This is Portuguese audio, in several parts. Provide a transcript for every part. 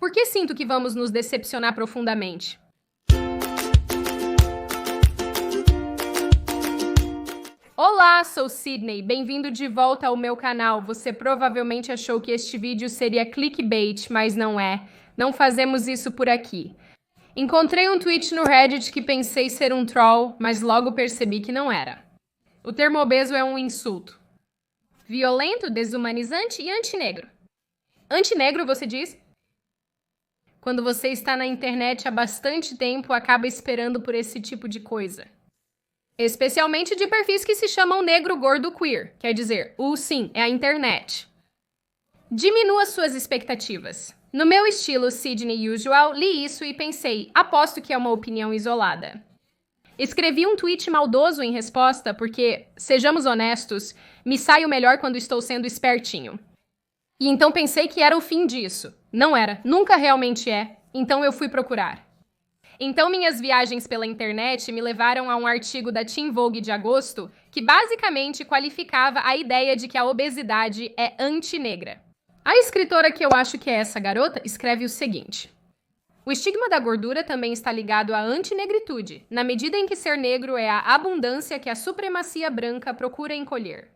por que sinto que vamos nos decepcionar profundamente? Olá, sou Sydney, bem-vindo de volta ao meu canal. Você provavelmente achou que este vídeo seria clickbait, mas não é. Não fazemos isso por aqui. Encontrei um tweet no Reddit que pensei ser um troll, mas logo percebi que não era. O termo obeso é um insulto. Violento, desumanizante e antinegro. Antinegro, você diz? Quando você está na internet há bastante tempo, acaba esperando por esse tipo de coisa. Especialmente de perfis que se chamam negro gordo queer, quer dizer, sim, é a internet. Diminua suas expectativas. No meu estilo Sydney Usual, li isso e pensei, aposto que é uma opinião isolada. Escrevi um tweet maldoso em resposta porque, sejamos honestos, me saio melhor quando estou sendo espertinho. E então pensei que era o fim disso. Não era, nunca realmente é, então eu fui procurar. Então minhas viagens pela internet me levaram a um artigo da Teen Vogue de agosto que basicamente qualificava a ideia de que a obesidade é antinegra. A escritora, que eu acho que é essa garota, escreve o seguinte: o estigma da gordura também está ligado à antinegritude, na medida em que ser negro é a abundância que a supremacia branca procura encolher.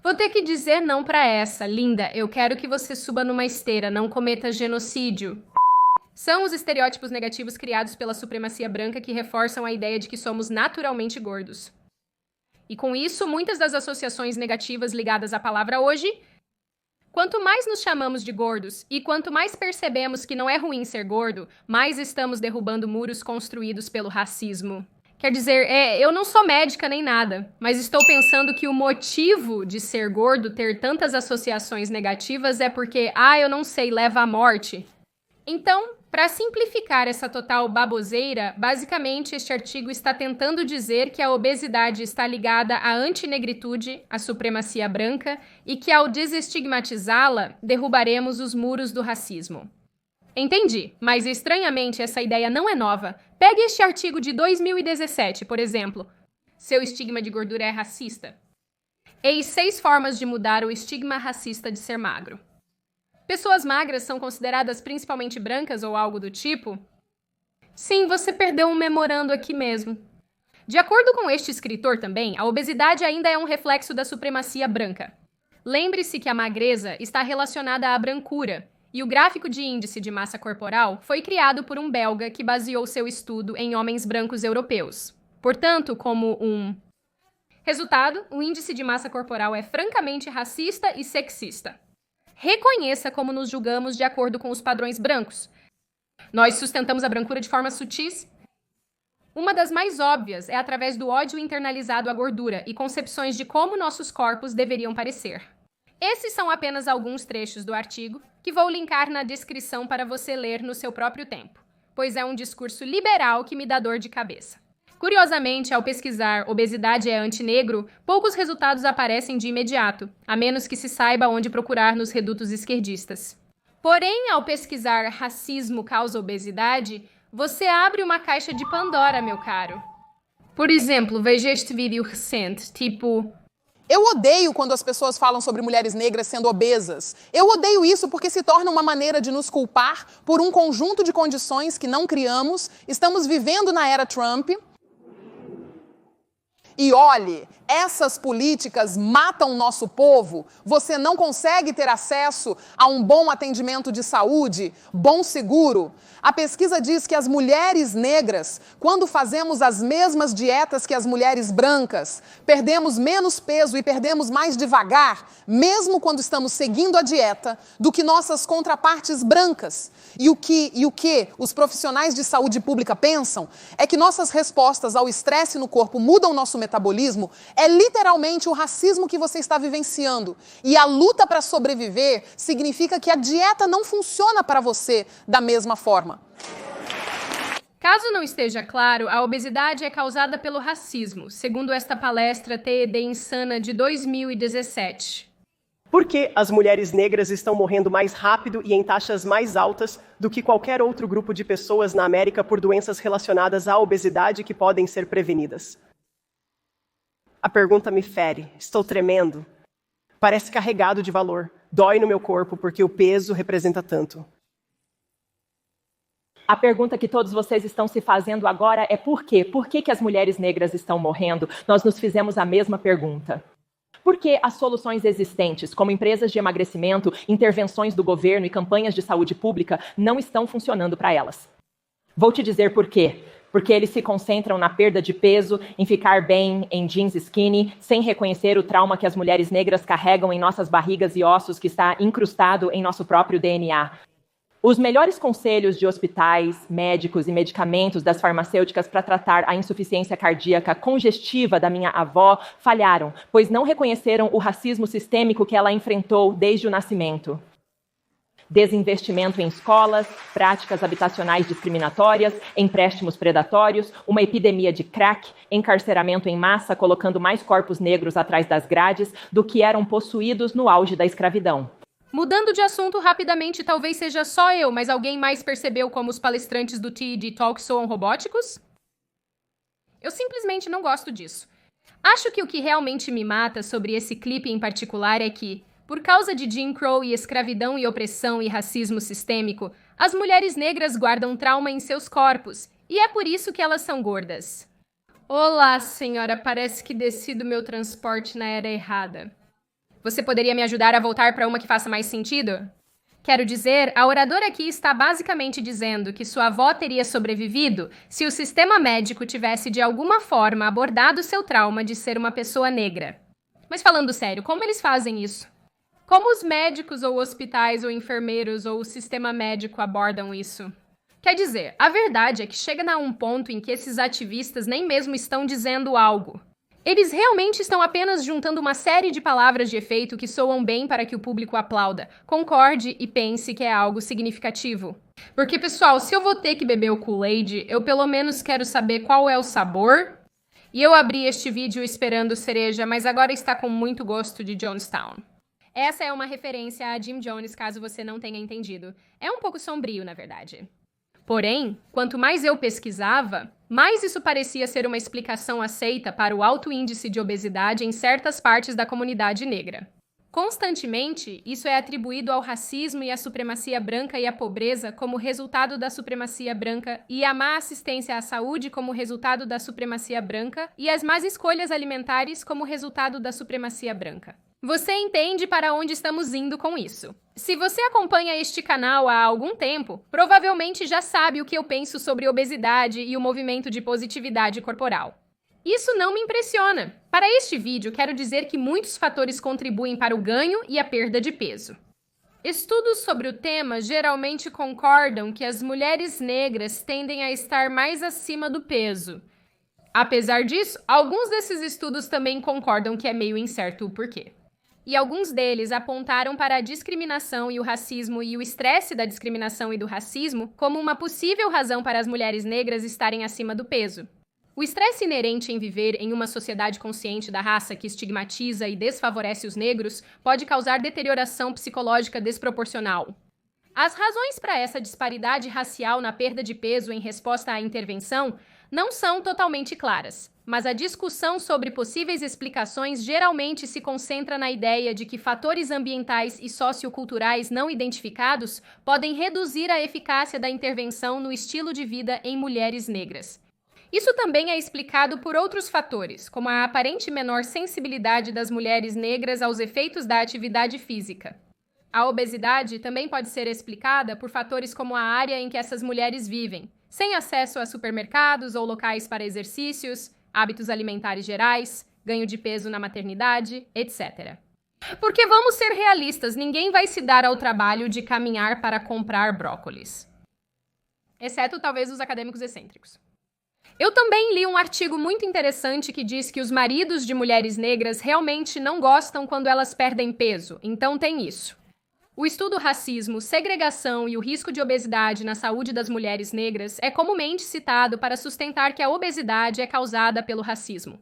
Vou ter que dizer não pra essa, linda, eu quero que você suba numa esteira, não cometa genocídio. São os estereótipos negativos criados pela supremacia branca que reforçam a ideia de que somos naturalmente gordos. E com isso, muitas das associações negativas ligadas à palavra hoje, quanto mais nos chamamos de gordos e quanto mais percebemos que não é ruim ser gordo, mais estamos derrubando muros construídos pelo racismo. Quer dizer, eu não sou médica nem nada, mas estou pensando que o motivo de ser gordo ter tantas associações negativas é porque, eu não sei, leva à morte. Então, para simplificar essa total baboseira, basicamente este artigo está tentando dizer que a obesidade está ligada à antinegritude, à supremacia branca, e que ao desestigmatizá-la, derrubaremos os muros do racismo. Entendi, mas estranhamente essa ideia não é nova. Pegue este artigo de 2017, por exemplo. Seu estigma de gordura é racista? Eis 6 formas de mudar o estigma racista de ser magro. Pessoas magras são consideradas principalmente brancas ou algo do tipo? Sim, você perdeu um memorando aqui mesmo. De acordo com este escritor também, a obesidade ainda é um reflexo da supremacia branca. Lembre-se que a magreza está relacionada à brancura, e o gráfico de índice de massa corporal foi criado por um belga que baseou seu estudo em homens brancos europeus. Portanto, como um resultado, o índice de massa corporal é francamente racista e sexista. Reconheça como nos julgamos de acordo com os padrões brancos. Nós sustentamos a brancura de formas sutis. Uma das mais óbvias é através do ódio internalizado à gordura e concepções de como nossos corpos deveriam parecer. Esses são apenas alguns trechos do artigo que vou linkar na descrição para você ler no seu próprio tempo, pois é um discurso liberal que me dá dor de cabeça. Curiosamente, ao pesquisar obesidade é antinegro, poucos resultados aparecem de imediato, a menos que se saiba onde procurar nos redutos esquerdistas. Porém, ao pesquisar racismo causa obesidade, você abre uma caixa de Pandora, meu caro. Por exemplo, veja este vídeo recente, tipo: eu odeio quando as pessoas falam sobre mulheres negras sendo obesas. Eu odeio isso porque se torna uma maneira de nos culpar por um conjunto de condições que não criamos. Estamos vivendo na era Trump. E olhe, essas políticas matam o nosso povo. Você não consegue ter acesso a um bom atendimento de saúde, bom seguro. A pesquisa diz que as mulheres negras, quando fazemos as mesmas dietas que as mulheres brancas, perdemos menos peso e perdemos mais devagar, mesmo quando estamos seguindo a dieta, do que nossas contrapartes brancas. E o que os profissionais de saúde pública pensam é que nossas respostas ao estresse no corpo mudam nosso metabolismo. É literalmente o racismo que você está vivenciando. E a luta para sobreviver significa que a dieta não funciona para você da mesma forma. Caso não esteja claro, a obesidade é causada pelo racismo, segundo esta palestra TED Insana de 2017. Por que as mulheres negras estão morrendo mais rápido e em taxas mais altas do que qualquer outro grupo de pessoas na América por doenças relacionadas à obesidade que podem ser prevenidas? A pergunta me fere. Estou tremendo. Parece carregado de valor. Dói no meu corpo porque o peso representa tanto. A pergunta que todos vocês estão se fazendo agora é por quê? Por que as mulheres negras estão morrendo? Nós nos fizemos a mesma pergunta. Por que as soluções existentes, como empresas de emagrecimento, intervenções do governo e campanhas de saúde pública, não estão funcionando para elas? Vou te dizer por quê. Porque eles se concentram na perda de peso, em ficar bem, em jeans skinny, sem reconhecer o trauma que as mulheres negras carregam em nossas barrigas e ossos que está incrustado em nosso próprio DNA. Os melhores conselhos de hospitais, médicos e medicamentos das farmacêuticas para tratar a insuficiência cardíaca congestiva da minha avó falharam, pois não reconheceram o racismo sistêmico que ela enfrentou desde o nascimento. Desinvestimento em escolas, práticas habitacionais discriminatórias, empréstimos predatórios, uma epidemia de crack, encarceramento em massa colocando mais corpos negros atrás das grades do que eram possuídos no auge da escravidão. Mudando de assunto rapidamente, talvez seja só eu, mas alguém mais percebeu como os palestrantes do TED Talk soam robóticos? Eu simplesmente não gosto disso. Acho que o que realmente me mata sobre esse clipe em particular é que, por causa de Jim Crow e escravidão e opressão e racismo sistêmico, as mulheres negras guardam trauma em seus corpos, e é por isso que elas são gordas. Olá, senhora, parece que desci do meu transporte na era errada. Você poderia me ajudar a voltar para uma que faça mais sentido? Quero dizer, a oradora aqui está basicamente dizendo que sua avó teria sobrevivido se o sistema médico tivesse de alguma forma abordado seu trauma de ser uma pessoa negra. Mas falando sério, como eles fazem isso? Como os médicos ou hospitais ou enfermeiros ou o sistema médico abordam isso? Quer dizer, a verdade é que chega a um ponto em que esses ativistas nem mesmo estão dizendo algo. Eles realmente estão apenas juntando uma série de palavras de efeito que soam bem para que o público aplauda, concorde e pense que é algo significativo. Porque, pessoal, se eu vou ter que beber o Kool-Aid, eu pelo menos quero saber qual é o sabor. E eu abri este vídeo esperando cereja, mas agora está com muito gosto de Jonestown. Essa é uma referência a Jim Jones, caso você não tenha entendido. É um pouco sombrio, na verdade. Porém, quanto mais eu pesquisava, mais isso parecia ser uma explicação aceita para o alto índice de obesidade em certas partes da comunidade negra. Constantemente, isso é atribuído ao racismo e à supremacia branca e à pobreza como resultado da supremacia branca e à má assistência à saúde como resultado da supremacia branca e às más escolhas alimentares como resultado da supremacia branca. Você entende para onde estamos indo com isso. Se você acompanha este canal há algum tempo, provavelmente já sabe o que eu penso sobre obesidade e o movimento de positividade corporal. Isso não me impressiona. Para este vídeo, quero dizer que muitos fatores contribuem para o ganho e a perda de peso. Estudos sobre o tema geralmente concordam que as mulheres negras tendem a estar mais acima do peso. Apesar disso, alguns desses estudos também concordam que é meio incerto o porquê. E alguns deles apontaram para a discriminação e o racismo e o estresse da discriminação e do racismo como uma possível razão para as mulheres negras estarem acima do peso. O estresse inerente em viver em uma sociedade consciente da raça que estigmatiza e desfavorece os negros pode causar deterioração psicológica desproporcional. As razões para essa disparidade racial na perda de peso em resposta à intervenção não são totalmente claras, mas a discussão sobre possíveis explicações geralmente se concentra na ideia de que fatores ambientais e socioculturais não identificados podem reduzir a eficácia da intervenção no estilo de vida em mulheres negras. Isso também é explicado por outros fatores, como a aparente menor sensibilidade das mulheres negras aos efeitos da atividade física. A obesidade também pode ser explicada por fatores como a área em que essas mulheres vivem, sem acesso a supermercados ou locais para exercícios, hábitos alimentares gerais, ganho de peso na maternidade, etc. Porque vamos ser realistas, ninguém vai se dar ao trabalho de caminhar para comprar brócolis. Exceto talvez os acadêmicos excêntricos. Eu também li um artigo muito interessante que diz que os maridos de mulheres negras realmente não gostam quando elas perdem peso, então tem isso. O estudo Racismo, Segregação e o Risco de Obesidade na Saúde das Mulheres Negras é comumente citado para sustentar que a obesidade é causada pelo racismo.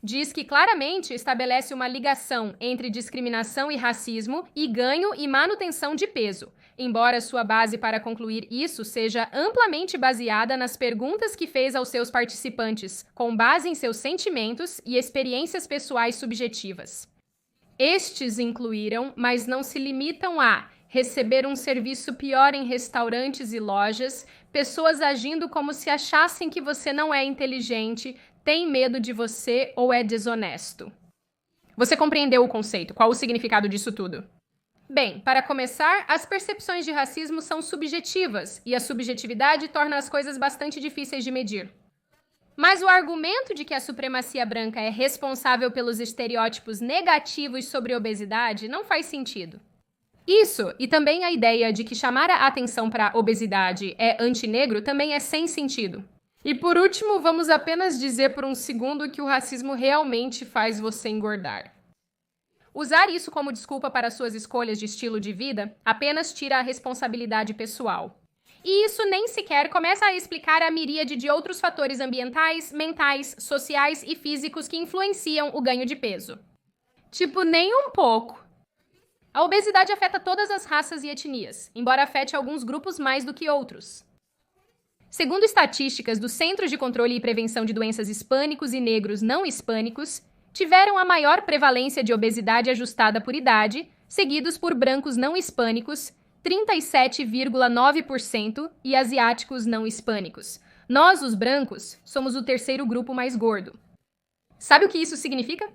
Diz que claramente estabelece uma ligação entre discriminação e racismo e ganho e manutenção de peso, embora sua base para concluir isso seja amplamente baseada nas perguntas que fez aos seus participantes, com base em seus sentimentos e experiências pessoais subjetivas. Estes incluíram, mas não se limitam a receber um serviço pior em restaurantes e lojas, pessoas agindo como se achassem que você não é inteligente, tem medo de você ou é desonesto. Você compreendeu o conceito? Qual o significado disso tudo? Bem, para começar, as percepções de racismo são subjetivas, e a subjetividade torna as coisas bastante difíceis de medir. Mas o argumento de que a supremacia branca é responsável pelos estereótipos negativos sobre obesidade não faz sentido. Isso, e também a ideia de que chamar a atenção para a obesidade é antinegro também é sem sentido. E por último, vamos apenas dizer por um segundo que o racismo realmente faz você engordar. Usar isso como desculpa para suas escolhas de estilo de vida apenas tira a responsabilidade pessoal. E isso nem sequer começa a explicar a miríade de outros fatores ambientais, mentais, sociais e físicos que influenciam o ganho de peso. Tipo, nem um pouco. A obesidade afeta todas as raças e etnias, embora afete alguns grupos mais do que outros. Segundo estatísticas do Centro de Controle e Prevenção de Doenças hispânicos e negros não hispânicos, tiveram a maior prevalência de obesidade ajustada por idade, seguidos por brancos não hispânicos, 37,9%, e asiáticos não hispânicos. Nós, os brancos, somos o terceiro grupo mais gordo. Sabe o que isso significa?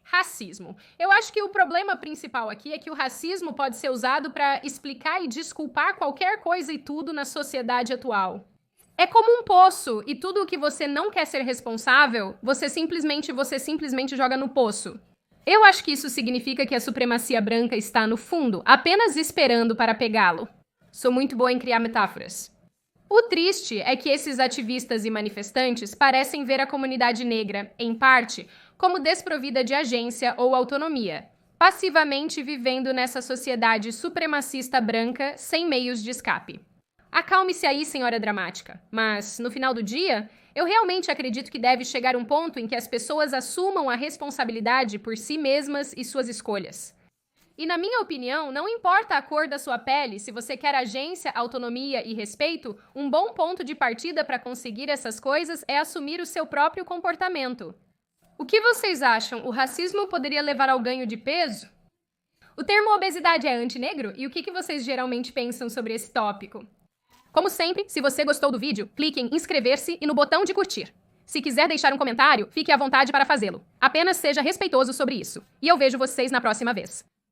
Racismo. Eu acho que o problema principal aqui é que o racismo pode ser usado para explicar e desculpar qualquer coisa e tudo na sociedade atual. É como um poço, e tudo o que você não quer ser responsável, você simplesmente joga no poço. Eu acho que isso significa que a supremacia branca está no fundo, apenas esperando para pegá-lo. Sou muito boa em criar metáforas. O triste é que esses ativistas e manifestantes parecem ver a comunidade negra, em parte, como desprovida de agência ou autonomia, passivamente vivendo nessa sociedade supremacista branca sem meios de escape. Acalme-se aí, senhora dramática, mas, no final do dia, eu realmente acredito que deve chegar um ponto em que as pessoas assumam a responsabilidade por si mesmas e suas escolhas. E, na minha opinião, não importa a cor da sua pele, se você quer agência, autonomia e respeito, um bom ponto de partida para conseguir essas coisas é assumir o seu próprio comportamento. O que vocês acham? O racismo poderia levar ao ganho de peso? O termo obesidade é antinegro? E o que vocês geralmente pensam sobre esse tópico? Como sempre, se você gostou do vídeo, clique em inscrever-se e no botão de curtir. Se quiser deixar um comentário, fique à vontade para fazê-lo. Apenas seja respeitoso sobre isso. E eu vejo vocês na próxima vez.